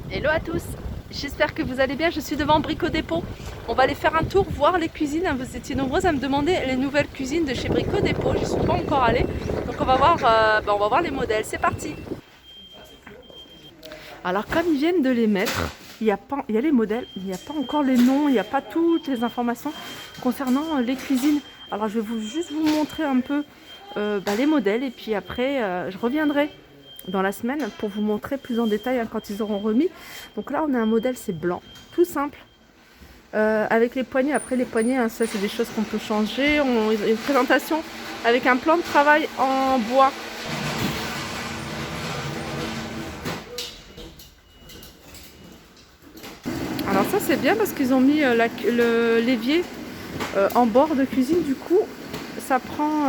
Hello à tous, j'espère que vous allez bien, je suis devant Brico Dépôt. On va aller faire un tour, voir les cuisines. Vous étiez nombreuses à me demander les nouvelles cuisines de chez Brico Dépôt, je ne suis pas encore allée. Donc on va voir les modèles, c'est parti. Alors comme ils viennent de les mettre, il y a les modèles, il n'y a pas encore les noms, il n'y a pas toutes les informations concernant les cuisines. Alors je vais juste vous montrer un peu les modèles et puis après je reviendrai dans la semaine pour vous montrer plus en détail quand ils auront remis. Donc là on a un modèle, c'est blanc, tout simple, avec les poignées. Après les poignées, ça c'est des choses qu'on peut changer. On a une présentation avec un plan de travail en bois. Alors ça c'est bien parce qu'ils ont mis l'évier en bord de cuisine, du coup ça prend,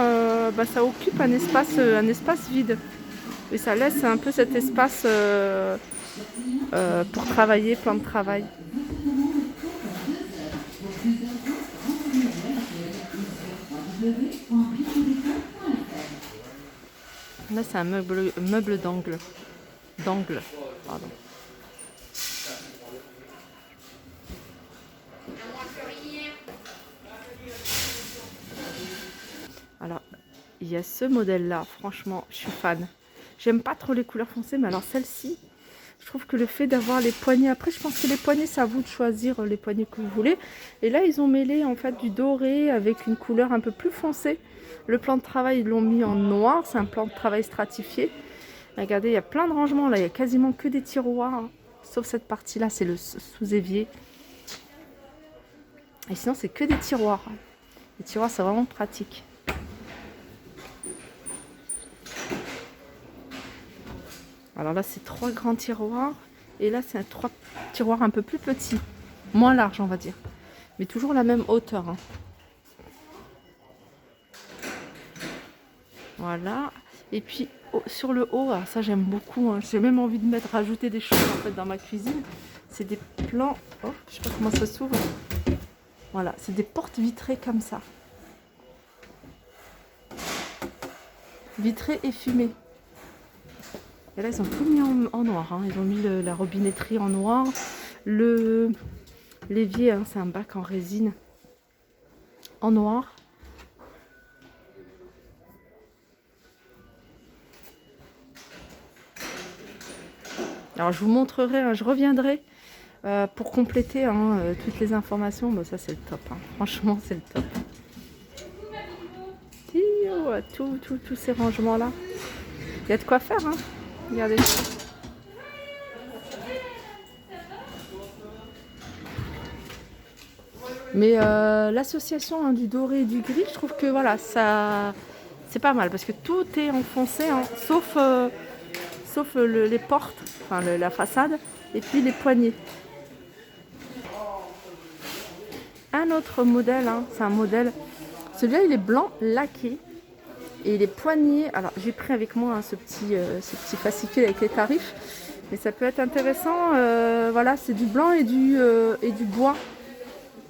ça occupe un espace vide. Et ça laisse un peu cet espace pour travailler, plan de travail. Là, c'est un meuble d'angle. Pardon. Alors, il y a ce modèle-là, franchement, je suis fan. J'aime pas trop les couleurs foncées, mais alors celle-ci, je trouve que le fait d'avoir les poignées, après je pense que les poignées, c'est à vous de choisir les poignées que vous voulez. Et là, ils ont mêlé en fait du doré avec une couleur un peu plus foncée. Le plan de travail, ils l'ont mis en noir, c'est un plan de travail stratifié. Regardez, il y a plein de rangements là, il y a quasiment que des tiroirs, hein. Sauf cette partie-là, c'est le sous-évier. Et sinon, c'est que des tiroirs. Les tiroirs, c'est vraiment pratique. Alors là, c'est 3 grands tiroirs. Et là, c'est 3 tiroirs un peu plus petits. Moins larges, on va dire. Mais toujours la même hauteur, hein. Voilà. Et puis, sur le haut, ça j'aime beaucoup, hein. J'ai même envie de rajouter des choses en fait dans ma cuisine. C'est des plans... Oh, je sais pas comment ça s'ouvre. Voilà, c'est des portes vitrées comme ça. Vitrées et fumées. Et là, ils ont tout mis en noir, hein. Ils ont mis la robinetterie en noir. L'évier, hein, c'est un bac en résine en noir. Alors, je vous montrerai, hein, je reviendrai pour compléter, hein, toutes les informations. Bon, ça, c'est le top, hein. Franchement, c'est le top. Tous ces rangements-là. Il y a de quoi faire, hein. Regardez. Mais l'association, hein, du doré et du gris, je trouve que voilà, ça, c'est pas mal parce que tout est enfoncé, hein, sauf les portes, enfin la façade et puis les poignées. Un autre modèle, hein, c'est un modèle, celui-là il est blanc laqué et les poignées, alors j'ai pris avec moi, hein, ce petit fascicule avec les tarifs, mais ça peut être intéressant. Voilà, c'est du blanc et du bois.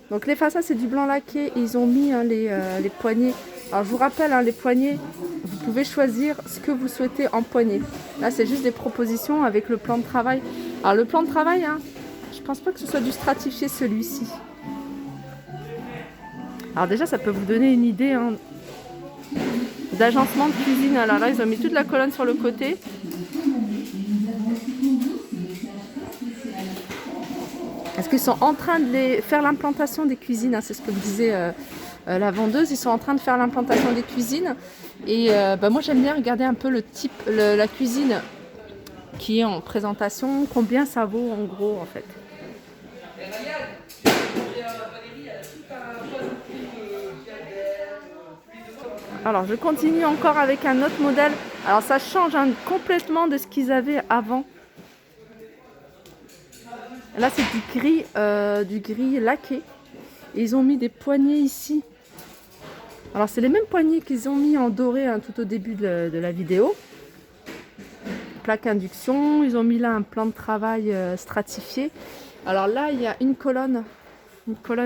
Donc les façades, c'est du blanc laqué et ils ont mis, hein, les poignées. Alors je vous rappelle, hein, les poignées, vous pouvez choisir ce que vous souhaitez en poignée. Là, c'est juste des propositions avec le plan de travail. Alors le plan de travail, hein, je pense pas que ce soit du stratifié celui-ci. Alors déjà, ça peut vous donner une idée, hein, d'agencement de cuisine. Alors là, ils ont mis toute la colonne sur le côté. Parce qu'ils sont en train de faire l'implantation des cuisines, hein, c'est ce que me disait la vendeuse. Ils sont en train de faire l'implantation des cuisines. Et moi j'aime bien regarder un peu la cuisine qui est en présentation, combien ça vaut en gros en fait. Alors je continue encore avec un autre modèle. Alors ça change, hein, complètement de ce qu'ils avaient avant. Là c'est du gris laqué. Et ils ont mis des poignées ici. Alors c'est les mêmes poignées qu'ils ont mis en doré, hein, tout au début de la vidéo. Plaque induction, ils ont mis là un plan de travail stratifié. Alors là il y a une colonne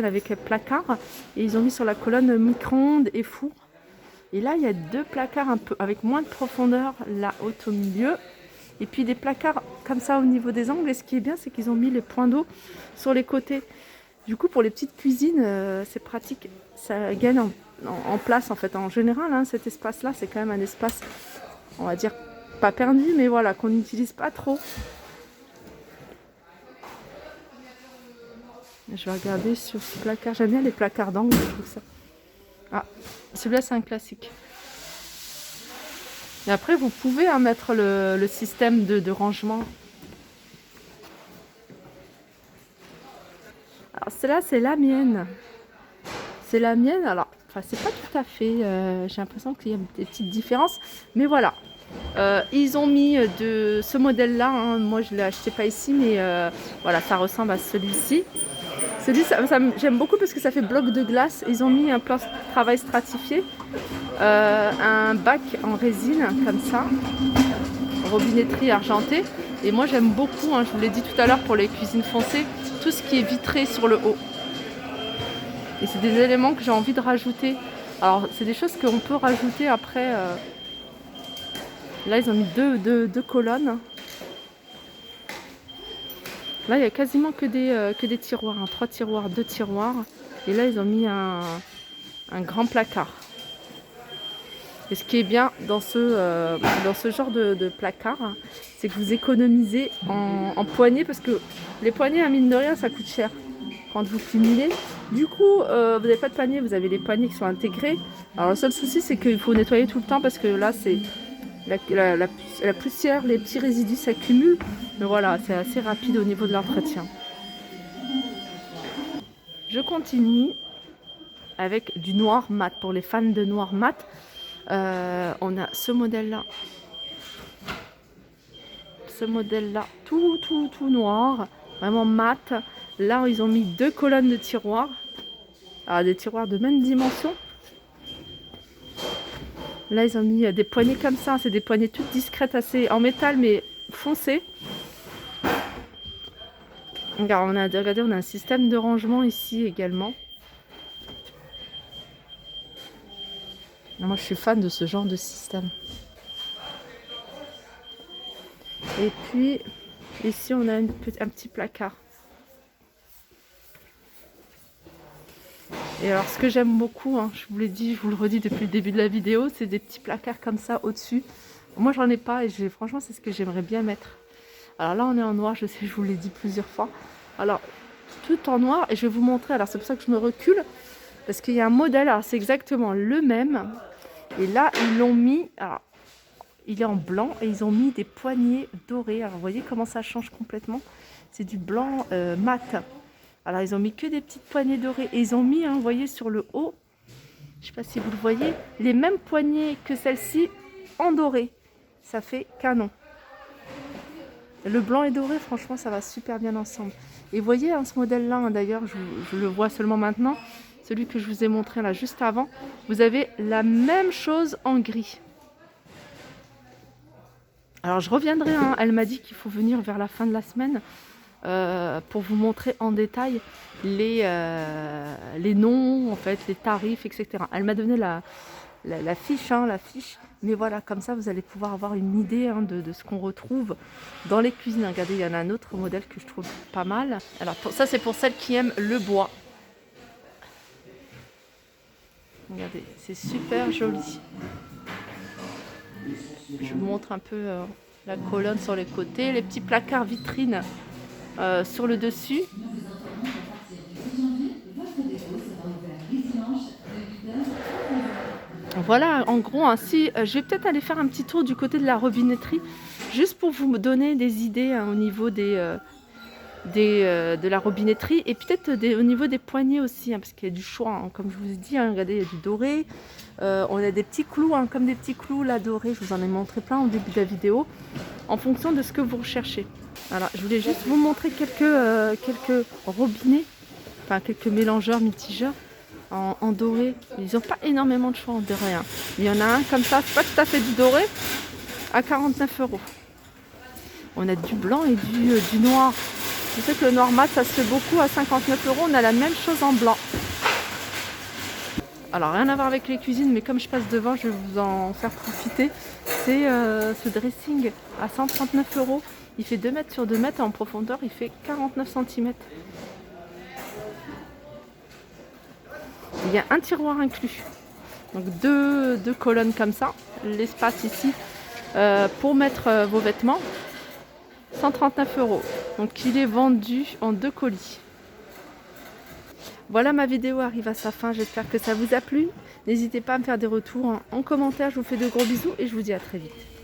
avec placard et ils ont mis sur la colonne micro-ondes et four. Et là il y a 2 placards un peu avec moins de profondeur, la haute au milieu Et puis des placards comme ça au niveau des angles. Et ce qui est bien, c'est qu'ils ont mis les points d'eau sur les côtés. Du coup, pour les petites cuisines, c'est pratique. Ça gagne en place en fait. En général, hein, cet espace-là, c'est quand même un espace, on va dire, pas perdu, mais voilà, qu'on n'utilise pas trop. Je vais regarder sur ce placard. J'aime bien les placards d'angle, je trouve ça. Ah, celui-là, c'est un classique. Et après, vous pouvez mettre le système de rangement. Alors, celle-là, c'est la mienne. C'est la mienne. Alors, enfin, c'est pas tout à fait. J'ai l'impression qu'il y a des petites différences. Mais voilà. Ils ont mis de ce modèle-là. Hein. Moi, je ne l'ai acheté pas ici, mais voilà, ça ressemble à celui-ci. Celui-ci, j'aime beaucoup parce que ça fait bloc de glace. Ils ont mis un plan de travail stratifié. Un bac en résine, comme ça. Robinetterie argentée. Et moi, j'aime beaucoup, hein, je vous l'ai dit tout à l'heure, pour les cuisines foncées, tout ce qui est vitré sur le haut. Et c'est des éléments que j'ai envie de rajouter. Alors, c'est des choses qu'on peut rajouter après. Là, ils ont mis deux colonnes. Là, il n'y a quasiment que des tiroirs. Hein. 3 tiroirs, 2 tiroirs. Et là, ils ont mis un grand placard. Et ce qui est bien dans ce genre de placard, hein, c'est que vous économisez en poignées. Parce que les poignées, mine de rien, ça coûte cher quand vous cumulez. Du coup, vous n'avez pas de panier, vous avez les poignées qui sont intégrées. Alors, le seul souci, c'est qu'il faut nettoyer tout le temps parce que là, c'est la poussière, les petits résidus s'accumulent. Mais voilà, c'est assez rapide au niveau de l'entretien. Je continue avec du noir mat. Pour les fans de noir mat, on a ce modèle-là. Ce modèle-là, tout noir, vraiment mat. Là, ils ont mis 2 colonnes de tiroirs. Alors, des tiroirs de même dimension. Là, ils ont mis des poignées comme ça. C'est des poignées toutes discrètes, assez en métal, mais foncées. Regarde, regardez, on a un système de rangement ici également. Moi, je suis fan de ce genre de système. Et puis, ici, on a un petit placard. Et alors, ce que j'aime beaucoup, hein, je vous l'ai dit, je vous le redis depuis le début de la vidéo, c'est des petits placards comme ça au-dessus. Moi, j'en ai pas et franchement, c'est ce que j'aimerais bien mettre. Alors là, on est en noir, je sais, je vous l'ai dit plusieurs fois. Alors, tout en noir, et je vais vous montrer. Alors, c'est pour ça que je me recule, parce qu'il y a un modèle, alors c'est exactement le même. Et là, ils l'ont mis, alors, il est en blanc, et ils ont mis des poignées dorées. Alors, vous voyez comment ça change complètement. C'est du blanc mat. Alors, ils ont mis que des petites poignées dorées. Et ils ont mis, hein, vous voyez, sur le haut, je ne sais pas si vous le voyez, les mêmes poignées que celle-ci en doré. Ça fait canon. Le blanc et doré, franchement, ça va super bien ensemble. Et vous voyez, hein, ce modèle-là, hein, d'ailleurs, je le vois seulement maintenant, celui que je vous ai montré là juste avant, vous avez la même chose en gris. Alors, je reviendrai, hein, elle m'a dit qu'il faut venir vers la fin de la semaine pour vous montrer en détail les noms, en fait, les tarifs, etc. Elle m'a donné la fiche, hein, la fiche. Mais voilà, comme ça, vous allez pouvoir avoir une idée, hein, de ce qu'on retrouve dans les cuisines. Regardez, il y en a un autre modèle que je trouve pas mal. Alors, ça, c'est pour celles qui aiment le bois. Regardez, c'est super joli. Je vous montre un peu la colonne sur les côtés. Les petits placards vitrines sur le dessus. Voilà, en gros, ainsi, je vais peut-être aller faire un petit tour du côté de la robinetterie, juste pour vous donner des idées, hein, au niveau de la robinetterie, et peut-être au niveau des poignées aussi, hein, parce qu'il y a du choix, hein, comme je vous ai dit, hein, regardez, il y a du doré, on a des petits clous, hein, comme des petits clous là dorés, je vous en ai montré plein au début de la vidéo, en fonction de ce que vous recherchez. Alors, je voulais juste vous montrer quelques robinets, enfin quelques mélangeurs, mitigeurs, en doré. Ils n'ont pas énormément de choix en doré, hein. Il y en a un comme ça, c'est pas tout à fait du doré, à 49 €. On a du blanc et du noir. Je sais que le noir mat, ça se fait beaucoup à 59 €. On a la même chose en blanc. Alors rien à voir avec les cuisines, mais comme je passe devant, je vais vous en faire profiter. C'est ce dressing à 139 €. Il fait 2 mètres sur 2 mètres et en profondeur, il fait 49 cm. Il y a un tiroir inclus. Donc deux colonnes comme ça. L'espace ici pour mettre vos vêtements. 139 €. Donc il est vendu en 2 colis. Voilà, ma vidéo arrive à sa fin. J'espère que ça vous a plu. N'hésitez pas à me faire des retours en commentaire. Je vous fais de gros bisous et je vous dis à très vite.